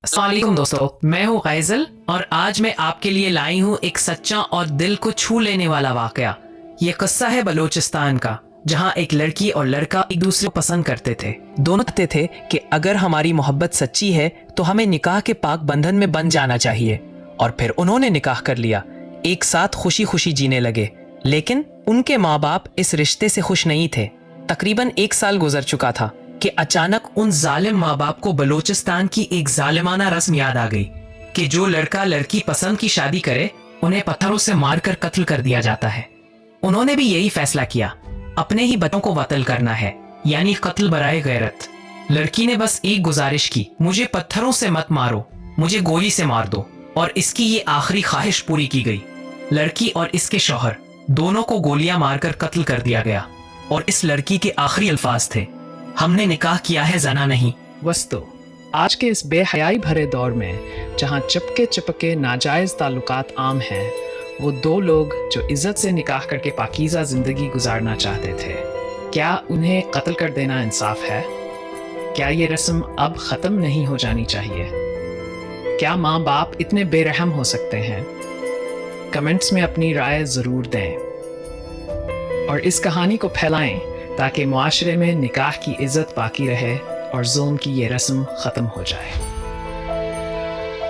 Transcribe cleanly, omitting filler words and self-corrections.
अस्सलाम वालेकुम दोस्तों, मैं हूँ गैज़ल और आज मैं आपके लिए लाई हूँ एक सच्चा और दिल को छू लेने वाला वाकया। ये किस्सा है बलूचिस्तान का, जहाँ एक लड़की और लड़का एक दूसरे को पसंद करते थे। दोनों कहते थे कि अगर हमारी मोहब्बत सच्ची है तो हमें निकाह के पाक बंधन में बंध जाना चाहिए। और फिर उन्होंने निकाह कर लिया, एक साथ खुशी खुशी जीने लगे। लेकिन उनके माँ बाप इस रिश्ते से खुश नहीं थे। तकरीबन 1 साल गुजर चुका था कि अचानक उन जालिम माँ बाप को बलूचिस्तान की एक जालिमाना रस्म याद आ गई कि जो लड़का लड़की पसंद की शादी करे उन्हें पत्थरों से मारकर कत्ल कर दिया जाता है। उन्होंने भी यही फैसला किया, अपने ही बच्चों को कत्ल करना है, यानी कत्ल बराए गैरत। लड़की ने बस एक गुजारिश की, मुझे पत्थरों से मत मारो, मुझे गोली से मार दो। और इसकी ये आखिरी ख्वाहिश पूरी की गई। लड़की और इसके शौहर दोनों को गोलियां मारकर कत्ल कर दिया गया। और इस लड़की के आखिरी अल्फाज थे, हमने निकाह किया है, जना नहीं। वस्तु आज के इस बेहयाई भरे दौर में जहां चपके चपके नाजायज ताल्लुकात आम हैं, वो 2 लोग जो इज्जत से निकाह करके पाकीज़ा जिंदगी गुजारना चाहते थे, क्या उन्हें कत्ल कर देना इंसाफ है? क्या ये रस्म अब ख़त्म नहीं हो जानी चाहिए? क्या माँ बाप इतने बेरहम हो सकते हैं? कमेंट्स में अपनी राय ज़रूर दें और इस कहानी को फैलाएं ताकि मुआशरे में निकाह की इज्जत बाकी रहे और जुल्म की ये रस्म ख़त्म हो जाए।